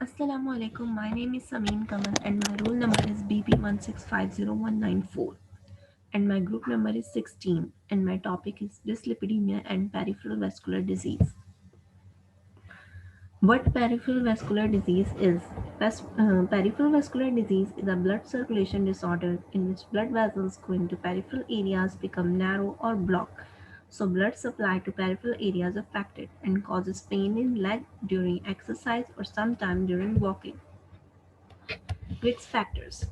Assalamu alaikum. My name is Sameen Kamal and my roll number is BP1650194 and my group number is 16 and my topic is dyslipidemia and peripheral vascular disease. What peripheral vascular disease is? Peripheral vascular disease is a blood circulation disorder in which blood vessels going to peripheral areas become narrow or block. So blood supply to peripheral areas affected and causes pain in leg during exercise or sometime during walking. Risk factors.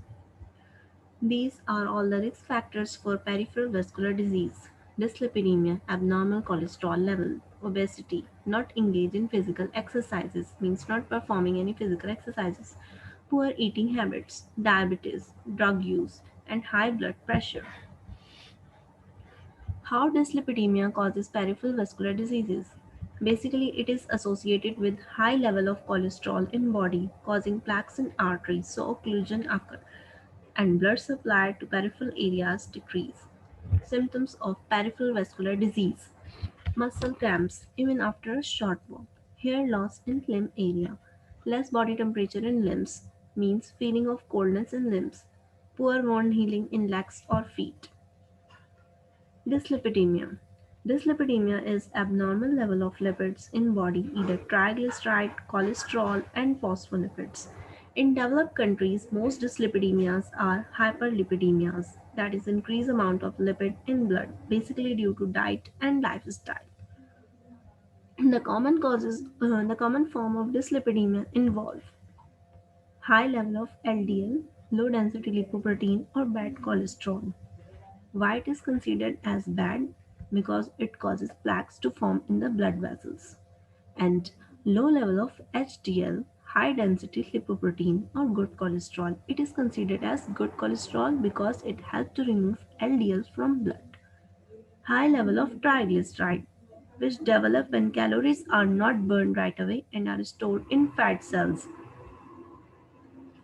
These are all the risk factors for peripheral vascular disease: dyslipidemia, abnormal cholesterol level; obesity, not engage in physical exercises, means not performing any physical exercises; poor eating habits; diabetes; drug use; and high blood pressure. How dyslipidemia causes peripheral vascular diseases? Basically, it is associated with high level of cholesterol in body, causing plaques in arteries, so occlusion occur and blood supply to peripheral areas decrease. Symptoms of peripheral vascular disease: muscle cramps even after a short walk, hair loss in limb area, less body temperature in limbs, means feeling of coldness in limbs, poor wound healing in legs or feet. Dyslipidemia. Dyslipidemia is abnormal level of lipids in body, either triglyceride, cholesterol, and phospholipids. In developed countries, most dyslipidemias are hyperlipidemias, that is increased amount of lipid in blood, basically due to diet and lifestyle. The common form of dyslipidemia involve high level of LDL, low density lipoprotein or bad cholesterol. Why it is considered as bad? Because it causes plaques to form in the blood vessels. And low level of HDL, high density lipoprotein or good cholesterol. It is considered as good cholesterol because it helps to remove LDL from blood. High level of triglyceride, which develop when calories are not burned right away and are stored in fat cells.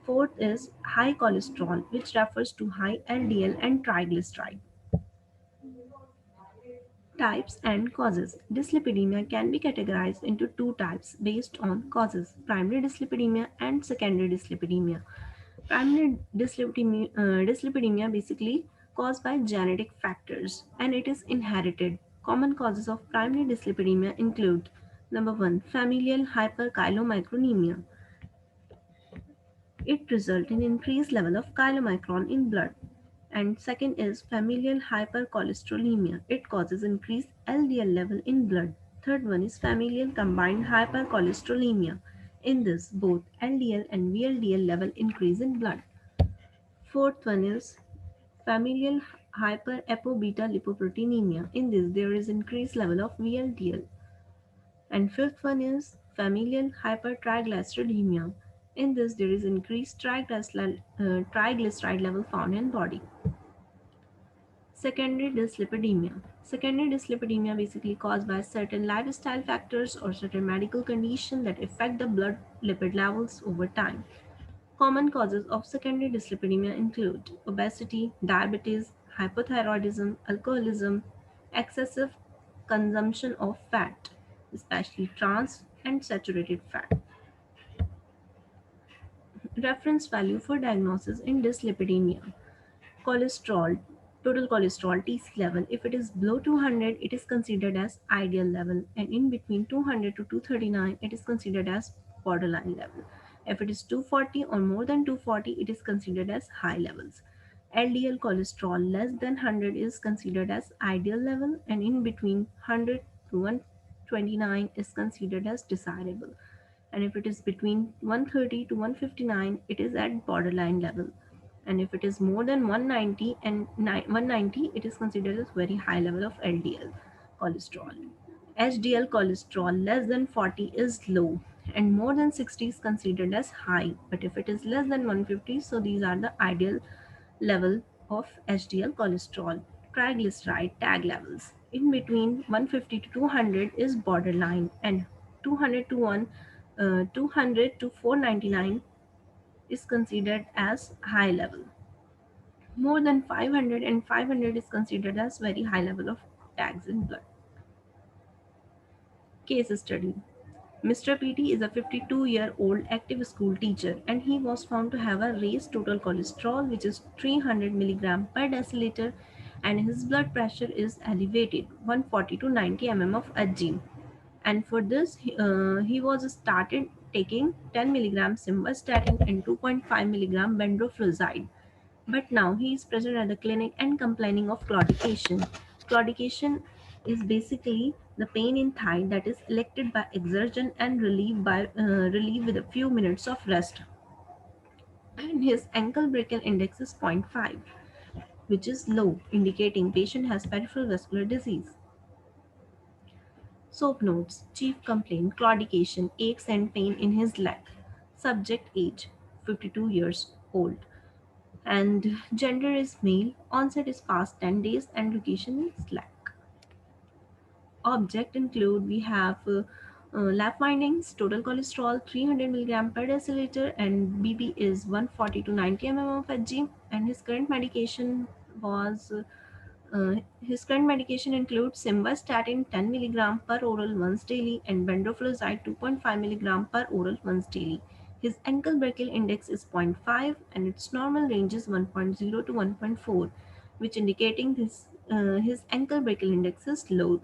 Fourth is high cholesterol, which refers to high LDL and triglyceride. Types and causes. Dyslipidemia can be categorized into two types based on causes: primary dyslipidemia and secondary dyslipidemia. Dyslipidemia basically caused by genetic factors and it is inherited. Common causes of primary dyslipidemia include: number one, familial hyperchylomicronemia. It results in increased level of chylomicron in blood. And second is familial hypercholesterolemia. It causes increased LDL level in blood. Third one is familial combined hypercholesterolemia. In this, both LDL and VLDL level increase in blood. Fourth one is familial hyperapobeta-lipoproteinemia. In this, there is increased level of VLDL. And fifth one is familial hypertriglyceridemia. In this, there is increased triglyceride level found in body. Secondary dyslipidemia. Secondary dyslipidemia basically caused by certain lifestyle factors or certain medical condition that affect the blood lipid levels over time. Common causes of secondary dyslipidemia include obesity, diabetes, hypothyroidism, alcoholism, excessive consumption of fat, especially trans and saturated fat. Reference value for diagnosis in dyslipidemia. Cholesterol, total cholesterol TC level. If it is below 200, it is considered as ideal level, and in between 200 to 239, it is considered as borderline level. If it is 240 or more than 240, it is considered as high levels. LDL cholesterol less than 100 is considered as ideal level, and in between 100 to 129 is considered as desirable. And if it is between 130 to 159, it is at borderline level. And if it is more than 190 and 190, it is considered as very high level of LDL cholesterol. HDL cholesterol less than 40 is low and more than 60 is considered as high. But if it is less than 150, so these are the ideal level of HDL cholesterol. Triglyceride tag levels in between 150 to 200 is borderline, and 200 to 200 to 499 is considered as high level. More than 500 and 500 is considered as very high level of tags in blood. Case study. Mr. PT is a 52-year-old active school teacher and he was found to have a raised total cholesterol which is 300 milligram per deciliter and his blood pressure is elevated 140 to 90 mm of Hg. And for this he was started taking 10 milligram simvastatin and 2.5 milligram bendrofluoride, but now he is present at the clinic and complaining of claudication. Claudication is basically the pain in thigh that is elected by exertion and relieved with a few minutes of rest. And his ankle brachial index is zero point 0.5, which is low, indicating patient has peripheral vascular disease. Soap notes. Chief complaint claudication, aches and pain in his leg. Subject age 52 years old. And gender is male, onset is past 10 days, and location is Slack. Object include we have lab findings, total cholesterol 300 milligram per deciliter, and BP is 140 to 90 mm of Hg, and his current medication includes simvastatin 10 milligram per oral once daily and bendrofluoride 2.5 milligram per oral once daily. His ankle brachial index is zero point 0.5 and its normal range is 1.0 to 1.4, which indicating his ankle brachial index is low.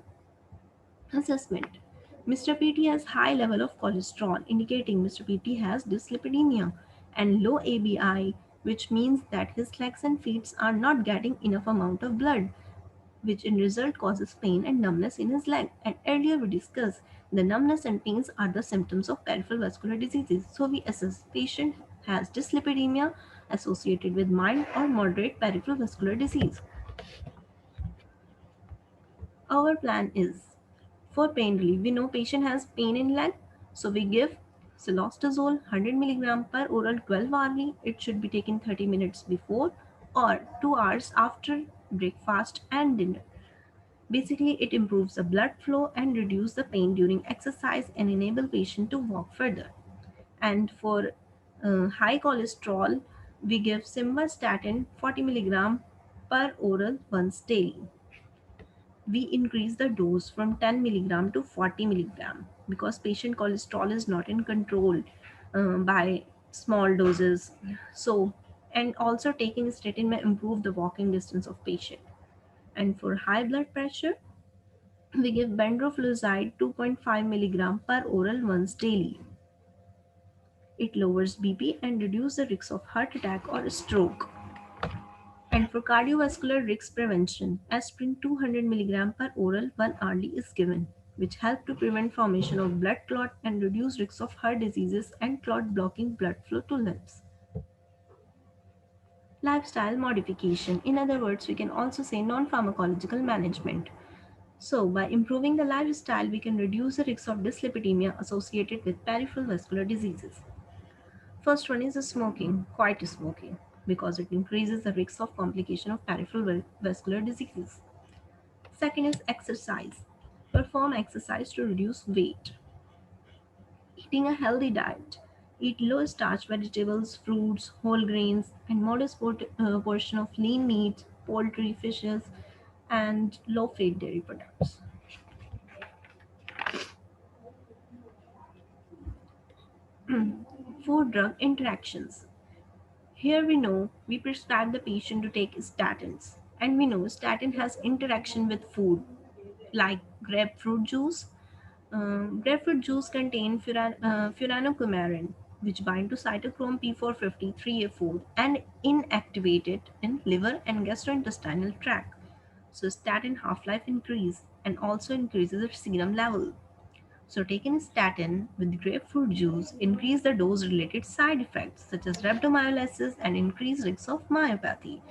Assessment. Mr. PT has high level of cholesterol, indicating Mr. PT has dyslipidemia and low ABI, which means that his legs and feet are not getting enough amount of blood, which in result causes pain and numbness in his leg. And earlier we discussed the numbness and pains are the symptoms of peripheral vascular diseases. So we assess patient has dyslipidemia associated with mild or moderate peripheral vascular disease. Our plan is for pain relief. We know patient has pain in leg, so we give cilostazole 100 milligram per oral 12 hourly. It should be taken 30 minutes before or 2 hours after breakfast and dinner. Basically, it improves the blood flow and reduce the pain during exercise and enable patient to walk further. And for high cholesterol, we give simvastatin 40 milligram per oral once daily. We increase the dose from 10 milligram to 40 milligram because patient cholesterol is not in control by small doses. So, and also taking statin may improve the walking distance of patient. And for high blood pressure, we give bendrofluoride 2.5 milligram per oral once daily. It lowers BP and reduces the risk of heart attack or stroke. And for cardiovascular risk prevention, aspirin 200 milligram per oral 1 hourly is given, which help to prevent formation of blood clot and reduce risk of heart diseases and clot blocking blood flow to limbs. Lifestyle modification. In other words, we can also say non-pharmacological management. So, by improving the lifestyle, we can reduce the risk of dyslipidemia associated with peripheral vascular diseases. First one is the smoking, quiet smoking, because it increases the risk of complication of peripheral vascular diseases. Second is exercise. Perform exercise to reduce weight. Eating a healthy diet. Eat low starch vegetables, fruits, whole grains, and modest portion of lean meat, poultry, fishes, and low fat dairy products. Food drug interactions. Here we know we prescribe the patient to take statins, and we know statin has interaction with food like grapefruit juice. Grapefruit juice contains furanocoumarin, which bind to cytochrome P450 3A4 and inactivate it in liver and gastrointestinal tract. So statin half-life increase and also increases the serum level. So taking statin with grapefruit juice increase the dose-related side effects such as rhabdomyolysis and increased risk of myopathy.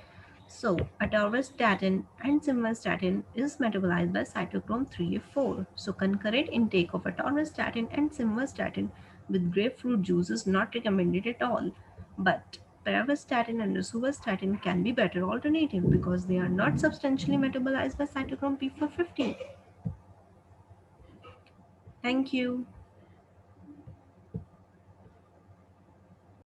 So atorvastatin and simvastatin is metabolized by cytochrome 3A4. So concurrent intake of atorvastatin and simvastatin with grapefruit juice is not recommended at all. But pravastatin and rosuvastatin can be better alternative because they are not substantially metabolized by cytochrome P450. Thank you.